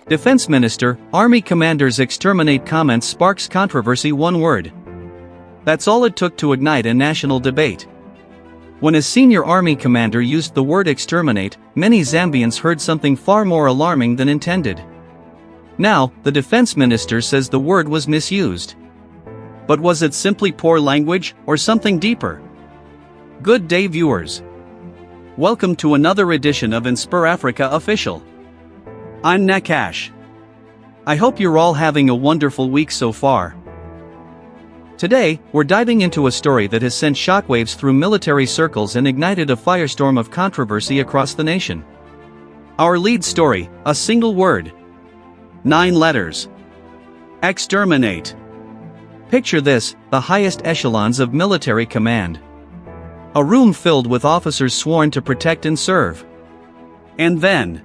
Defense Minister, Army Commanders Exterminate comments sparks controversy. One word. That's all it took to ignite a national debate. When a senior army commander used the word exterminate, many Zambians heard something far more alarming than intended. Now, the defense minister says the word was misused. But was it simply poor language, or something deeper? Good day, viewers. Welcome to another edition of InspirAfrica Official. I'm Nakash. I hope you're all having a wonderful week so far. Today, we're diving into a story that has sent shockwaves through military circles and ignited a firestorm of controversy across the nation. Our lead story, a single word. 9 letters. Exterminate. Picture this, the highest echelons of military command. A room filled with officers sworn to protect and serve. And then,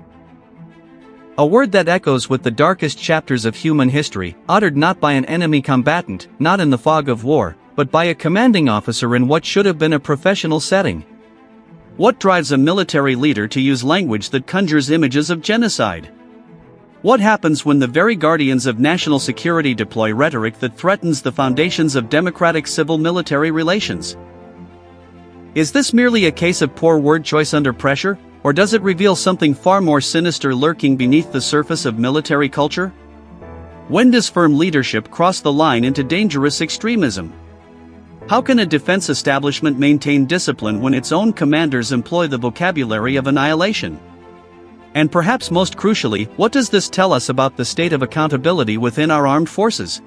a word that echoes with the darkest chapters of human history, uttered not by an enemy combatant, not in the fog of war, but by a commanding officer in what should have been a professional setting. What drives a military leader to use language that conjures images of genocide? What happens when the very guardians of national security deploy rhetoric that threatens the foundations of democratic civil-military relations? Is this merely a case of poor word choice under pressure? Or does it reveal something far more sinister lurking beneath the surface of military culture? When does firm leadership cross the line into dangerous extremism? How can a defense establishment maintain discipline when its own commanders employ the vocabulary of annihilation? And perhaps most crucially, what does this tell us about the state of accountability within our armed forces?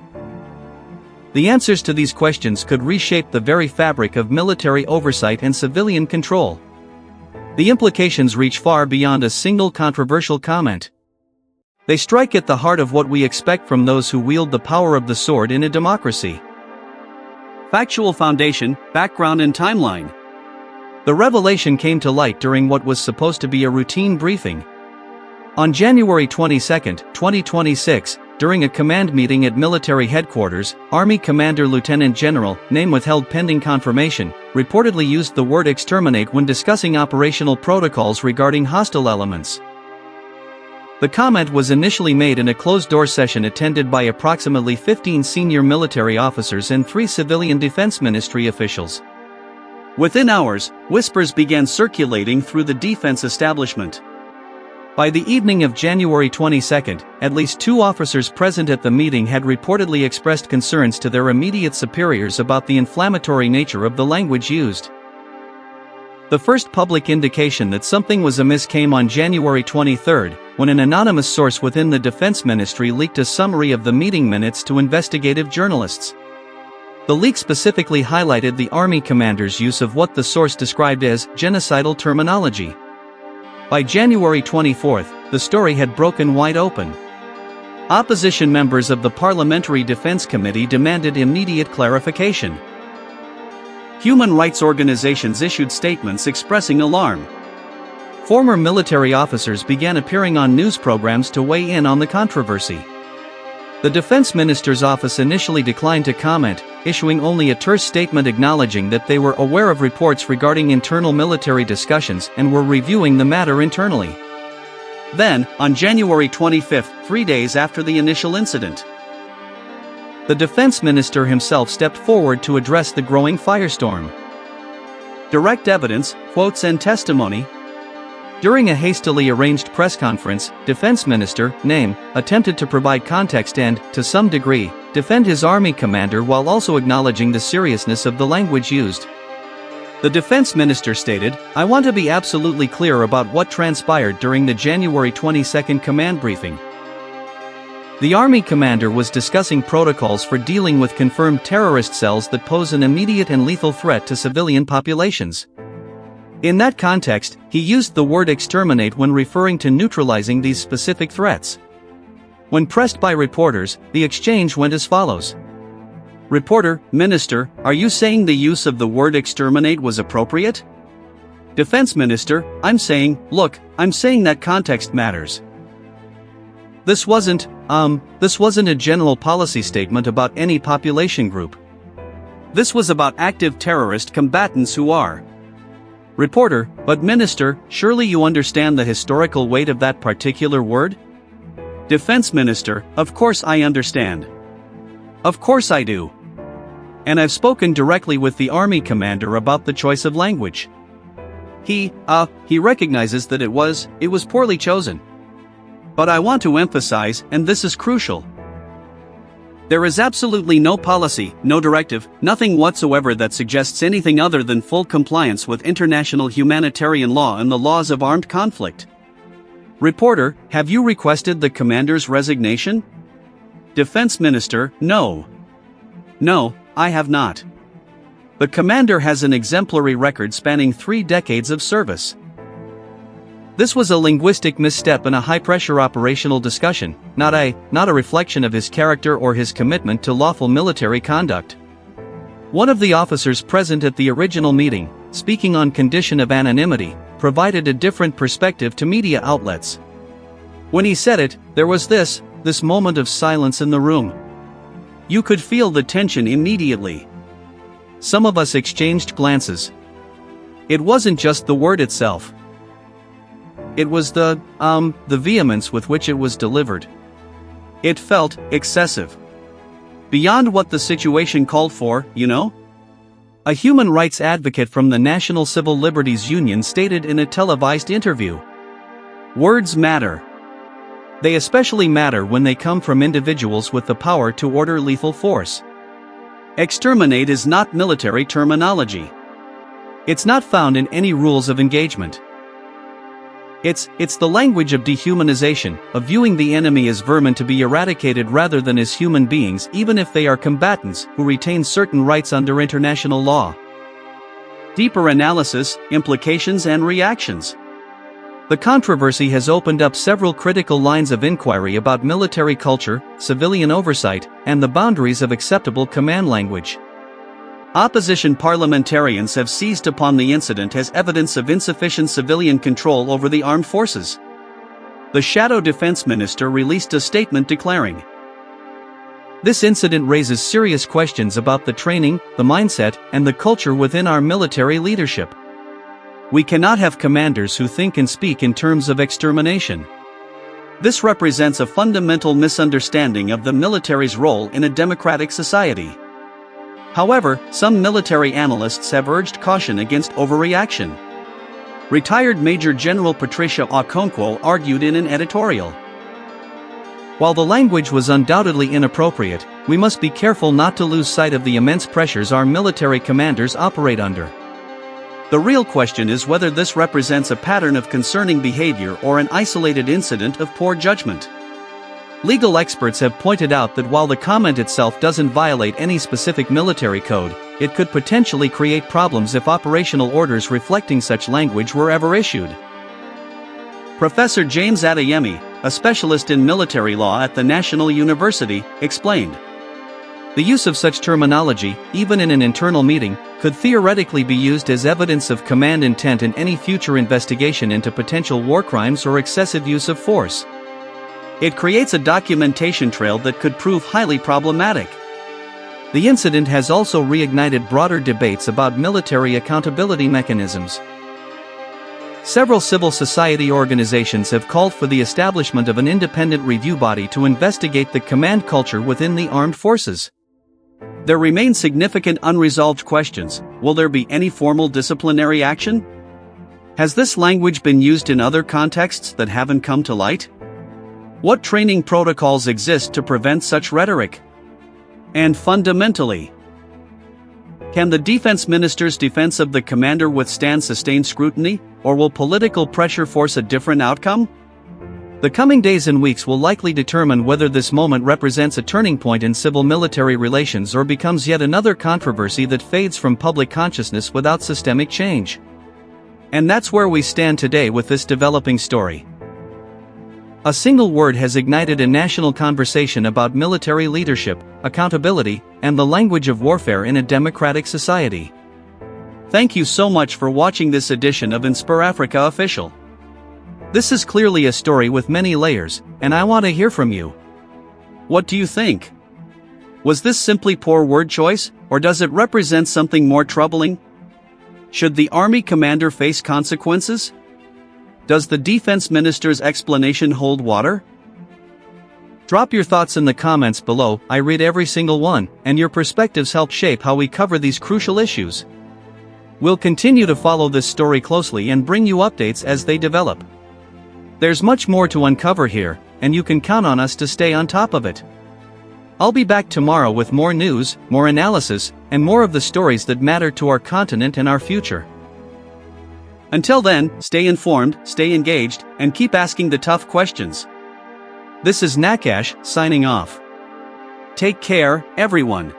The answers to these questions could reshape the very fabric of military oversight and civilian control. The implications reach far beyond a single controversial comment. They strike at the heart of what we expect from those who wield the power of the sword in a democracy. Factual foundation, background and timeline. The revelation came to light during what was supposed to be a routine briefing. On January 22, 2026, during a command meeting at military headquarters, Army Commander Lieutenant General, name withheld pending confirmation, reportedly used the word exterminate when discussing operational protocols regarding hostile elements. The comment was initially made in a closed-door session attended by approximately 15 senior military officers and 3 civilian defense ministry officials. Within hours, whispers began circulating through the defense establishment. By the evening of January 22, at least 2 officers present at the meeting had reportedly expressed concerns to their immediate superiors about the inflammatory nature of the language used. The first public indication that something was amiss came on January 23, when an anonymous source within the Defense Ministry leaked a summary of the meeting minutes to investigative journalists. The leak specifically highlighted the Army commander's use of what the source described as genocidal terminology. By January 24, the story had broken wide open. Opposition members of the Parliamentary Defense Committee demanded immediate clarification. Human rights organizations issued statements expressing alarm. Former military officers began appearing on news programs to weigh in on the controversy. The Defense Minister's office initially declined to comment, issuing only a terse statement acknowledging that they were aware of reports regarding internal military discussions and were reviewing the matter internally. Then, on January 25, 3 days after the initial incident, the defense minister himself stepped forward to address the growing firestorm. Direct evidence, quotes and testimony. During a hastily arranged press conference, Defense Minister, name, attempted to provide context and, to some degree, defend his army commander while also acknowledging the seriousness of the language used. The Defense Minister stated, "I want to be absolutely clear about what transpired during the January 22 command briefing. The Army commander was discussing protocols for dealing with confirmed terrorist cells that pose an immediate and lethal threat to civilian populations. In that context, he used the word exterminate when referring to neutralizing these specific threats." When pressed by reporters, the exchange went as follows. Reporter, Minister, are you saying the use of the word exterminate was appropriate? Defense Minister, I'm saying that context matters. This wasn't a general policy statement about any population group. This was about active terrorist combatants who are. Reporter, but Minister, surely you understand the historical weight of that particular word? Defense Minister, of course I understand. Of course I do. And I've spoken directly with the Army commander about the choice of language. He recognizes that it was poorly chosen. But I want to emphasize, and this is crucial, there is absolutely no policy, no directive, nothing whatsoever that suggests anything other than full compliance with international humanitarian law and the laws of armed conflict. Reporter, have you requested the commander's resignation? Defense Minister, no. No, I have not. The commander has an exemplary record spanning 3 decades of service. This was a linguistic misstep in a high-pressure operational discussion, not a reflection of his character or his commitment to lawful military conduct. One of the officers present at the original meeting, speaking on condition of anonymity, provided a different perspective to media outlets. When he said it, there was this moment of silence in the room. You could feel the tension immediately. Some of us exchanged glances. It wasn't just the word itself. It was the vehemence with which it was delivered. It felt excessive. Beyond what the situation called for, you know? A human rights advocate from the National Civil Liberties Union stated in a televised interview. Words matter. They especially matter when they come from individuals with the power to order lethal force. Exterminate is not military terminology. It's not found in any rules of engagement. It's the language of dehumanization, of viewing the enemy as vermin to be eradicated rather than as human beings, even if they are combatants who retain certain rights under international law. Deeper analysis, implications and reactions. The controversy has opened up several critical lines of inquiry about military culture, civilian oversight, and the boundaries of acceptable command language. Opposition parliamentarians have seized upon the incident as evidence of insufficient civilian control over the armed forces. The shadow defense minister released a statement declaring, "This incident raises serious questions about the training, the mindset, and the culture within our military leadership. We cannot have commanders who think and speak in terms of extermination. This represents a fundamental misunderstanding of the military's role in a democratic society." However, some military analysts have urged caution against overreaction. Retired Major General Patricia Okonkwo argued in an editorial, "While the language was undoubtedly inappropriate, we must be careful not to lose sight of the immense pressures our military commanders operate under. The real question is whether this represents a pattern of concerning behavior or an isolated incident of poor judgment." Legal experts have pointed out that while the comment itself doesn't violate any specific military code, it could potentially create problems if operational orders reflecting such language were ever issued. Professor James Adeyemi, a specialist in military law at the National University, explained, "The use of such terminology, even in an internal meeting, could theoretically be used as evidence of command intent in any future investigation into potential war crimes or excessive use of force. It creates a documentation trail that could prove highly problematic." The incident has also reignited broader debates about military accountability mechanisms. Several civil society organizations have called for the establishment of an independent review body to investigate the command culture within the armed forces. There remain significant unresolved questions. Will there be any formal disciplinary action? Has this language been used in other contexts that haven't come to light? What training protocols exist to prevent such rhetoric? And fundamentally, can the defense minister's defense of the commander withstand sustained scrutiny, or will political pressure force a different outcome? The coming days and weeks will likely determine whether this moment represents a turning point in civil-military relations or becomes yet another controversy that fades from public consciousness without systemic change. And that's where we stand today with this developing story. A single word has ignited a national conversation about military leadership, accountability, and the language of warfare in a democratic society. Thank you so much for watching this edition of InspirAfrica Official. This is clearly a story with many layers, and I want to hear from you. What do you think? Was this simply poor word choice, or does it represent something more troubling? Should the Army commander face consequences? Does the defense minister's explanation hold water? Drop your thoughts in the comments below. I read every single one, and your perspectives help shape how we cover these crucial issues. We'll continue to follow this story closely and bring you updates as they develop. There's much more to uncover here, and you can count on us to stay on top of it. I'll be back tomorrow with more news, more analysis, and more of the stories that matter to our continent and our future. Until then, stay informed, stay engaged, and keep asking the tough questions. This is Nakash, signing off. Take care, everyone.